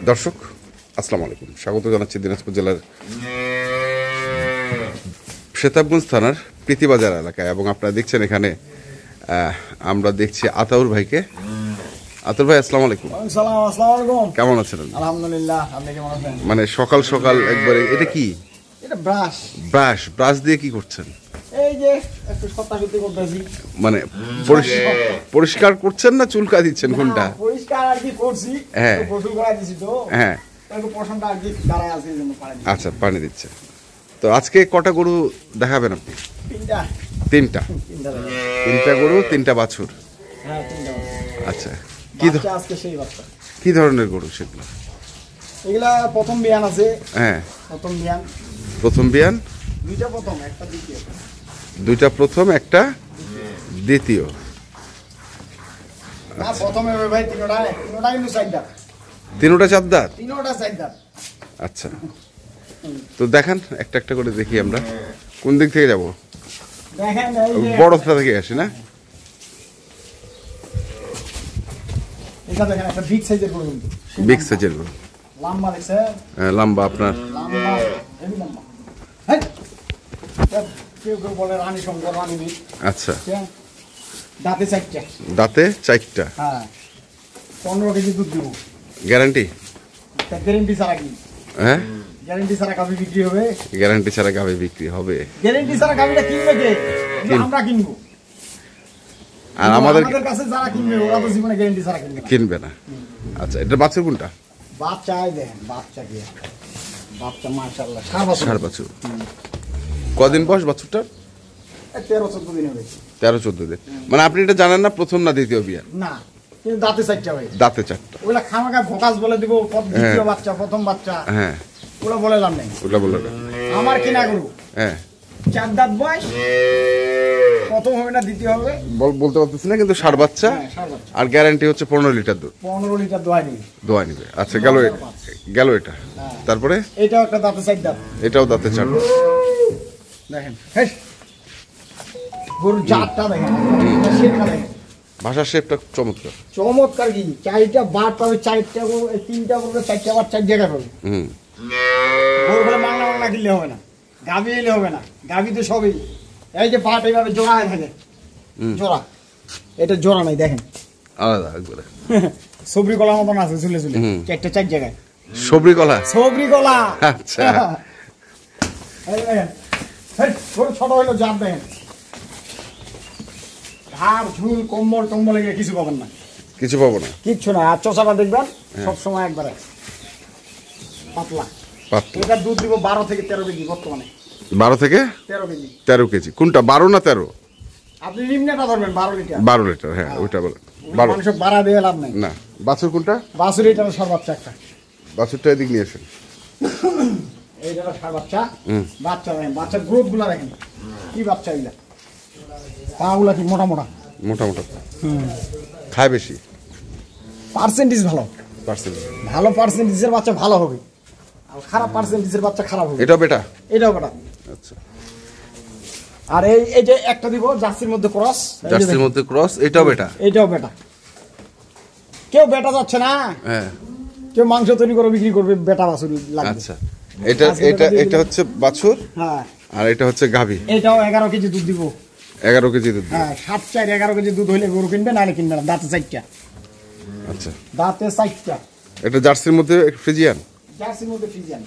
দর্শক আসসালামু আলাইকুম, স্বাগত জানাচ্ছি দিনাজপুর জেলার সেতাবগঞ্জ থানার প্রীতিবাজার এলাকায়। এবং আপনারা দেখছেন এখানে আমরা দেখছি আতাউর ভাইকে। আতাউর ভাই আসসালামু আলাইকুম। আসসালামু আলাইকুম। কেমন আছেন? আলহামদুলিল্লাহ, আপনি কেমন আছেন? মানে সকাল সকাল একবারে এটা কি? এটা ব্রাশ। ব্রাশ দিয়ে কি করছেন? এই যে একটু সত্তাশুদ্ধি করতেছি। মানে পরিষ্কার করছেন না চুলকা দিচ্ছেন কোনটা? পরিষ্কার আর কি করছি, হ্যাঁ গোসল করা দিছি তো। হ্যাঁ একটু পছন্দ আর কি দাঁড়ায় আছে এজন্য পানি। আচ্ছা, পানি দিচ্ছে। তো আজকে কটা গরু দেখাবেন আপনি? তিনটা গরু, তিনটা বাছুর। হ্যাঁ, তিনটা। আচ্ছা, বাচ্চা আজকে সেই বাচ্চা। কি ধরনের গরু সেগুলো? এগুলা প্রথম বিয়ান আছে। হ্যাঁ, প্রথম বিয়ান। দুইটা প্রথম, একটা দ্বিতীয়। দুইটা প্রথম, একটা দ্বিতীয়। না, প্রথমে ভাই তিনটা কিন্তু চার দাঁত। তিনটা চার দাঁত? তিনটা চার দাঁত। আচ্ছা, তো দেখান একটা একটা করে দেখি আমরা। কোন দিক থেকে যাব? দেখেন বড়টা থেকে আসি না? এটা দেখেন, একটা বিগ সাইজের গরু। বিগ সাইজের গরু। লম্বা দেখছেন? লম্বা আপনার? লম্বা, হেভি লম্বা। হ্যাঁ, কেউ কেউ বলে রানী শঙ্কর, রানী বীর। আচ্ছা, দাঁতে চারটা। দাঁতে চারটা? হ্যাঁ, 15 কেজি দুধ দিব। গ্যারান্টি? গ্যারেন্টি ছাড়া কি? হ্যাঁ, গ্যারেন্টি ছাড়া গাভী বিক্রি হবে? গ্যারান্টি ছাড়া গাভী বিক্রি হবে? গ্যারেন্টি ছাড়া গাভীটা কিনবে কে? আমরা কিনবো। আর আমাদের কাছে যারা কিনবে ওরা তো জীবনে গ্যারেন্টি ছাড়া কিনবে না। আচ্ছা, এটা বাছুর কোনটা? বাচ্চাই দেখেন, বাচ্চা কি? বাচ্চা মাশাআল্লাহ ষাঁড় বাছুর। কদিন বয়স বাছুরটার? 13-14 দিন হবে। 13-14 দিন। মানে আপনি এটা জানেন না প্রথম না দ্বিতীয় বিয়ান? না, কিন্তু দাঁতে চারটা ভাই। দাঁতে চারটা। ওগুলা খামাখা ফোকাস বলে দিব, দ্বিতীয় বাচ্চা, প্রথম বাচ্চা। হ্যাঁ, ওগুলা বলে লাভ নেই। ওগুলা বলে না। আমার কিনা গরু। হ্যাঁ, 4 দাঁত বয়স, প্রথম হবে না দ্বিতীয় হবে বলতে পারতেছি না, কিন্তু ষাঁড় বাচ্চা। আর গ্যারান্টি হচ্ছে 15 লিটার দুধ। 15 লিটার দোয়া নিবে। আচ্ছা, গেল এটা। তারপরে এটাও একটা দাঁতে চার দাঁত। এটাও দাঁতে চার দাঁত। দেখেন গরুর জাতটা দেখেন, শেপটা দেখেন। ভাষার শেপটা চমৎকার। চমৎকার কি? 4টা বার পাবে, 4টা গরু, 3টা গরু, 4টা বার 4 জায়গায় পাবে। গরু করে মাংনা কিনলে হবে না, গাভী এলে হবে না। গাভী তো সবই এই যে পাট এইভাবে জোড়া হয়ে থাকে। জোড়া, এটা জোড়া নাই, দেখেন আলাদা একবারে। সবরি কলার মতন আছে, ঝুলে 4 জায়গায় সবরি কলা। আচ্ছা, গরু ছোট হইলো জাত দেখেন, ঘাড় ঝুল কম্বল টম্বল এগুলো কিছু পাবেন না। কিছু পাবো না, কিচ্ছু না। আর চোষাটা দেখবেন সবসময় একবারে পাতলা। এটা দুধ দিব 12 থেকে 13 কেজি বর্তমানে। 12 থেকে 13 কেজি। কোনটা 12 না 13? আপনি নিম্নটা ধরবেন 12 লিটার। 12 লিটার, হ্যাঁ ওইটা বলেন। 12 মানুষ বাড়া দিয়ে লাভ নাই। না, বাছুর কোনটা? বাছুর এটা সর্বোচ্চ একটা। বাছুরটা এদিক নিয়ে আসেন। এইটা সার বাচ্চা। বাচ্চা দেখেন, বাচ্চার গ্রোথ গুলা দেখেন, কি বাচ্চা এগুলা। পাগুলা কি মোটা মোটা। খায় বেশি, পার্সেন্টেজ ভালো। ভালো পার্সেন্টেজের বাচ্চা ভালো হবে, আর খারাপ পার্সেন্টেজের বাচ্চা খারাপ হবে। এটাও বেটা? এটাও বেটা। আচ্ছা, আর এই যে একটা দিব জার্সির মধ্যে ক্রস। এটাও বেটা? এটাও বেটা। কেউ বেটা যাচ্ছে না। হ্যাঁ, কেউ মাংস তৈরি করে বিক্রি করবে, বেটা বাছুর লাগবে। আচ্ছা, এটা হচ্ছে বাছুর। হ্যাঁ, আর এটা হচ্ছে গাভী। এটাও 11 কেজি দুধ দিব। 11 কেজি দুধ? হ্যাঁ, 7-4 11 কেজি দুধ হইলে গরু কিনবে, নাহলে কিনবে না। দাঁতে 4টা। আচ্ছা, দাঁতে 4টা। এটা জার্সির মধ্যে ফ্রিজিয়ান? জার্সির মধ্যে ফ্রিজিয়ান।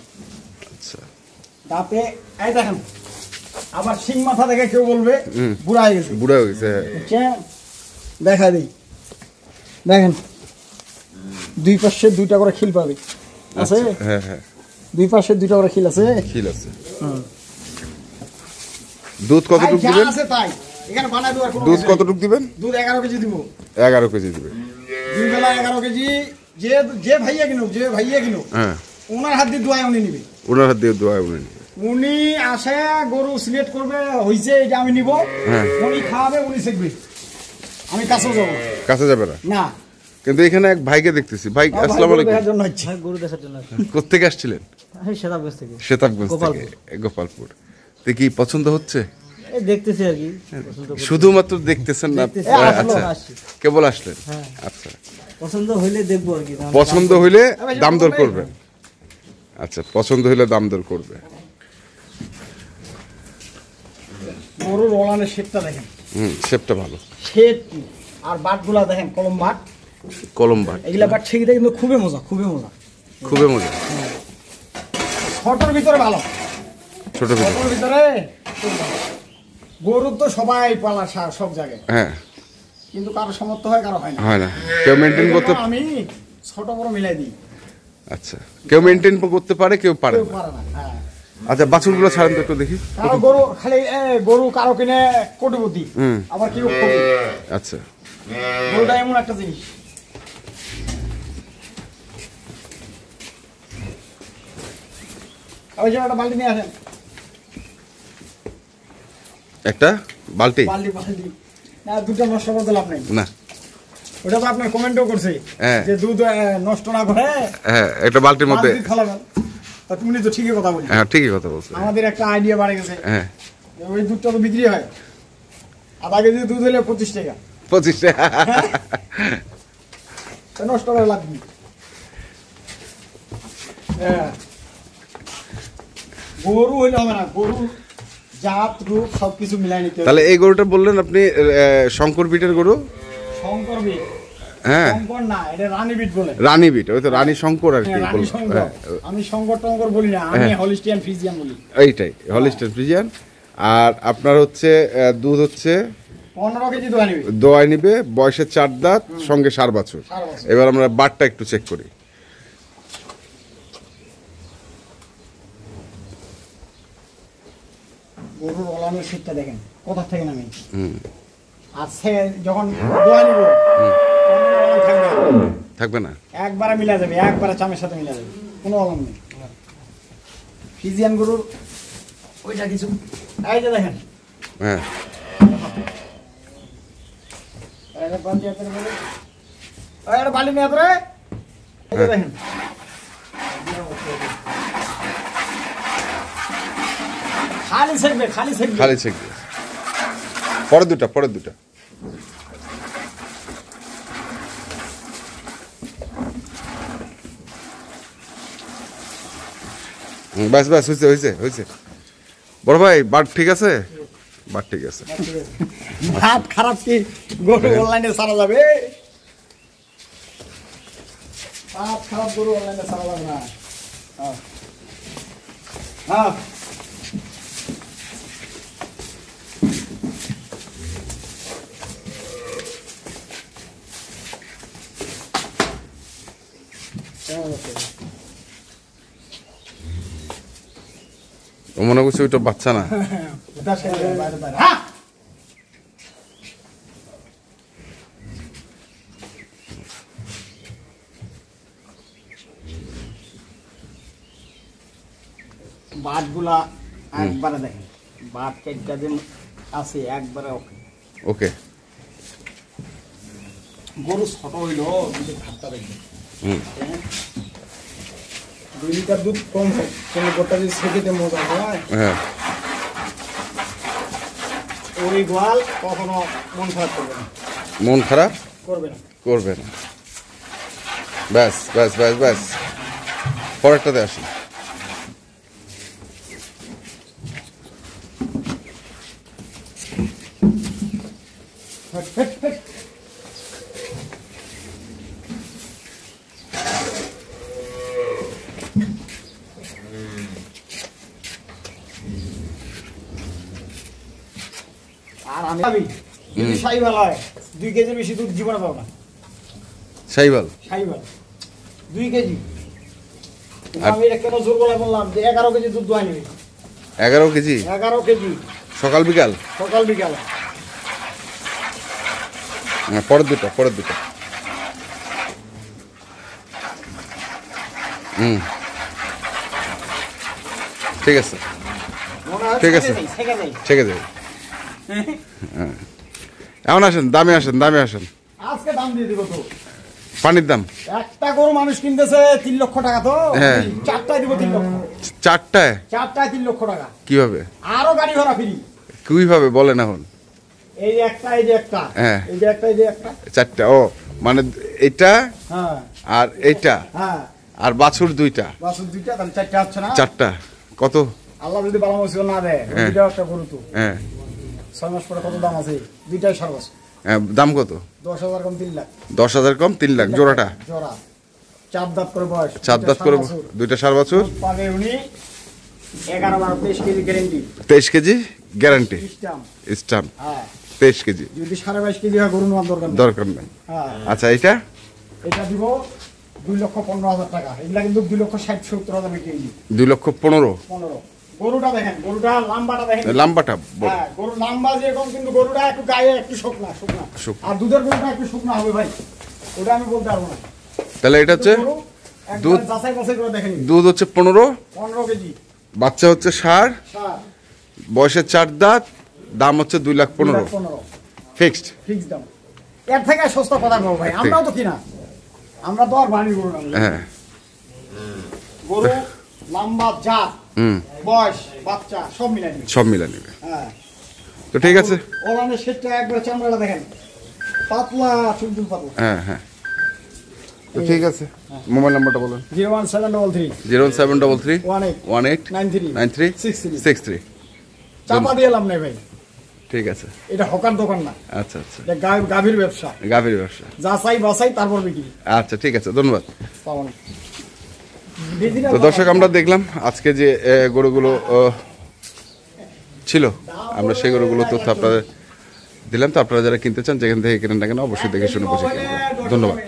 আচ্ছা, দাঁতে এই দেখেন, আবার শিং মাথা দেখে কেউ বলবে বুড়া হয়ে গেছে। দেখা দিই, দেখেন দুই পাশে 2টা করে খিল পাবে আছে। হ্যাঁ হ্যাঁ, দুই পাশে 2টা করে খিল আছে। দুধ কতটুকু দিবেন? আছে তাই এখানে বানাই দেব। দুধ কতটুকু দিবেন? দুধ 11 কেজি দিব। 11 কেজি দিবেন? দুই বেলা 11 কেজি। যে ভাইয়া কিনো, হ্যাঁ, ওনার হাত দিয়ে দোয়ায় উনি নিবে। ওনার হাত দিয়ে দোয়ায় উনি নিবে। উনি আসে গরু সিলেক্ট করবে, হইছে এটা আমি নিব। উনি খাওয়াবে, উনি শিখবে। আমি কাছেও যাব। কাছে যাবে না? না, কিন্তু এখানে এক ভাইকে দেখতেছি। ভাই আসসালামু আলাইকুম। গরু দেখার জন্য। কোথা থেকে আসছিলেন? সেতাবগঞ্জ থেকে। সেতাবগঞ্জ থেকে, গোপালপুর। তো কি পছন্দ হচ্ছে? এই দেখতেছি আর কি, পছন্দ করতেছি। শুধুমাত্র দেখতেছেন না? দেখতেছি, আচ্ছা, আসছি। কেবল আসলেন। হ্যাঁ। আচ্ছা, পছন্দ হইলে দেখবো আর কি, দাম- পছন্দ হইলে দাম দর করবেন। আচ্ছা, পছন্দ হইলে দাম দর করবে। গরুর ওলানের শেপটা দেখেন, শেপটা ভালো। শেপ কি, আর বাটগুলা দেখেন কলম বাট, কলম বাট এগুলা বাট ছেঁকিতে কিন্তু খুবই মজা, খুবই মজা। খুবই মজা। ছোটর ভিতরে ভালো, ছোট ভিতরে। ছোটর ভিতরে গরু তো সবাই পালা সব জায়গায়, হ্যাঁ, কিন্তু কারো সমর্থ হয়, কারো হয় না। হয় না, কেউ মেনটেন করতে। আমি ছোট বড় মিলাই দিই, আচ্ছা, কেউ মেনটেন করতে পারে, কেউ পারে কেউ না। পারে না। হ্যাঁ, আচ্ছা, বাছুরগুলো ছাড়েন তো একটু দেখি। কারো গরু খালি গরু কারো কিনে কোটিপতি, আবার কেউ কোটি। আচ্ছা, গরুটা এমন একটা জিনিস। ওই যে একটা বালতি নিয়ে আসেন, একটা বালতি। বালতি বালতি না, দুটো নষ্ট করতে লাভ নেই। না, ওটা তো আপনার কমেন্টও করছে হ্যাঁ। যে দুধ নষ্ট না করে হ্যাঁ, একটা বালতির মধ্যে। বালতি খালাবেন। তা তুমি তো ঠিকই কথা বলি, হ্যাঁ, ঠিকই কথা বলছো। আমাদের একটা আইডিয়া বাড়ে গেছে। হ্যাঁ, ওই দুধটা তো বিক্রি হয়, আধা কেজি দুধ হলে 25 টাকা, 25 টাকা। তা নষ্ট করে লাভ নেই। হ্যাঁ, গরু হইলে হবে না, গরু জাত রূপ সবকিছু মিলাই নিতে হবে। তাহলে এই গরুটা বললেন আপনি শঙ্কর বিটের গরু? শঙ্কর বিট, হ্যাঁ, শঙ্কর না, এটা রানী বিট বলে। রানী বিট, ওই তো রানী শঙ্কর আর কি হ্যাঁ, রানী বলবো। শঙ্কর। হ্যাঁ, আমি শঙ্কর টঙ্কর বলি না, আমি হ্যাঁ। হলিস্টিয়ান ফ্রিজিয়ান বলি। এইটাই হলিস্টার ফ্রিজিয়ান। আর আপনার হচ্ছে দুধ হচ্ছে 15 কেজি দোয়া নিবি। দোয়াই নিবে, বয়সে 4 দাঁত, সঙ্গে 4 বাছুর। 4 বছর। এবার আমরা বাটটা একটু চেক করি। গরুর ওলানের শীতটা দেখেন কোথা থেকে নামে। আর সে যখন দোয়া নিব কোনো ওলান থাকবে না। থাকবে না? একবারে মিলা যাবে, একবারে চামের সাথে মিলা যাবে, কোনো ওলান নেই। ফ্রিজিয়ান গরুর ওইটা কিছু, এই যে দেখেন হ্যাঁ, এটা বালতি হাতে বলে, ওই একটা বালতি নিয়ে হাতে, এই যে দেখেন খালি ছেকবে, খালি ছেকবে। খালি চেক দিয়ে। পরের দুটা, পরের দুটা। ব্যাস ব্যাস, হয়েছে হয়েছে হয়েছে। বড় ভাই, বাট ঠিক আছে? বাট ঠিক আছে। ভাত খারাপ কি গরু অনলাইনে ছাড়া যাবে? ভাত খারাপ গরু অনলাইনে ছাড়া যাবে না। হ্যাঁ, হ্যাঁ। ও মনে করছে ওইটা বাচ্চা না। এটা সে বাইরে বাইরে। হ্যাঁ। বাটগুলা একবারে দেখেন, বাট চারটা দিন আছে একবারে ওকে। ওকে, গরু ছোট হইলো কিন্তু ভাতটা দেখবেন 2 লিটার দুধ কম হয়, কিন্তু গোটা যদি সেকেতে মজা হয়, হ্যাঁ, ওই গোয়াল কখনো মন খারাপ করবে না, মন খারাপ করবে না। করবে না। ব্যাস ব্যাস ব্যাস ব্যাস, পরেরটাতে আসি। আর আমি যদি সাইবাল হয় 2 কেজির বেশি দুধ জীবনে পাবো না। সাইবাল সাইবাল 2 কেজি, কিন্তু আর- আমি এটা কেন জোর গলায় বললাম যে 11 কেজি দুধ দোয়া নিবি। 11 কেজি 11 কেজি সকাল বিকাল। সকাল বিকাল। পরের দুটা, পরের দুটা। ঠিক আছে, মনে হয় ঠিক আছে। ছেঁকে দেয়। ছেকে যাবে। এমন আসেন, দামে আসেন, দামে আসেন। আজকে দাম দিয়ে দিব তো। পানির দাম একটা গরু মানুষ কিনতেছে 3 লক্ষ টাকা, তো হ্যাঁ। 4টায় দিব 3 লক্ষ। 4টায় 4টায় 3 লক্ষ টাকা, কিভাবে? আরো গাড়ি ভাড়া ফ্রি। কিভাবে বলেন এখন? এই যে একটা, এই যে একটা, হ্যাঁ। এই যে একটা, এই যে একটা। চারটা, ও মানে এটা হ্যাঁ আর এইটা হ্যাঁ, আর বাছুর দুইটা, বাছুর দুইটা, তাহলে চারটা হচ্ছে না? চারটা। কত? আল্লাহ যদি ভালো মসিবত না দেয়, হ্যাঁ। দুইটাও একটা গরু তো। হ্যাঁ 6 মাস পরে কত দাম আছে? দুইটাই সর্বোচ্চ হ্যাঁ, দাম কত? 10,000 কম 3 লাখ। 10,000 কম 3 লাখ জোড়াটা। জোড়া 4 দাঁত করে বয়স, 4 দাঁত করে, দুইটা সার বাছুর। দুধ পাবে উনি 11-12 KG guarantee. 23 KG guarantee, system. Stamp. হ্যাঁ, 23 কেজি যদি 22.5 কেজি হয় গরু নেওয়ার দরকার নেই। দরকার নাই। হ্যাঁ, আচ্ছা এটা এটা দিব 2,15,000 টাকা। এগুলা কিন্তু 2,60,70,000 কেজি। 2,15,000। 15। গরুটা দেখেন, গরুটা লাম্বাটা দেখেন। লাম্বাটা বড়। হ্যাঁ, গরুর লাম্বা যেরকম, কিন্তু গরুটা একটু গায়ে একটু শুকনা শুকনা। শুকনা। আর দুধের গরুটা একটু শুকনা হবে ভাই, ওটা আমি বলতে পারবো না। তাহলে এটা হচ্ছে গরু একবার দুধ- যাচাই বাছাই করে দেখেন। দুধ হচ্ছে 15, 15 কেজি বাচ্চা হচ্ছে ষাঁড়, সার, বয়সে 4 দাঁত, দাম হচ্ছে 2,15,000 15 ফিক্সড। ফিক্স দাম। এর থেকে সস্তা কথা বলবো ভাই, আমরাও তো কিনা, আমরা তো আর বাড়ি গরু না। হ্যাঁ গরু লম্বা, জাত, হুম, বয়স, বাচ্চা সব মিলাই দিবে। সব মিলা নিবে। হ্যাঁ, তো ঠিক আছে। ওলানের সেটটা একবার চামড়াটা দেখেন, পাতলা, চুলচুল পাতলা। হ্যাঁ হ্যাঁ, তো ঠিক আছে। মোবাইল নাম্বারটা বলুন। 01733 01733 18 18 93 93 63। 63। চাপা দিয়ে লাভ নাই ভাই, ঠিক আছে। এটা হকার দোকান না, আচ্ছা আচ্ছা, এটা গাভীর ব্যবসা। গাভীর ব্যবসা। যাচাই বাছাই তারপর বিক্রি। আচ্ছা ঠিক আছে, ধন্যবাদ। পাবো না। তো দর্শক, আমরা দেখলাম আজকে যে গরুগুলো ছিল, আমরা সেই গরুগুলো তথ্য আপনাদের দিলাম। তো আপনারা যারা কিনতে চান, যেখান থেকে কেনেন না কেন, অবশ্যই দেখে শুনে বুঝে কিনবেন। ধন্যবাদ।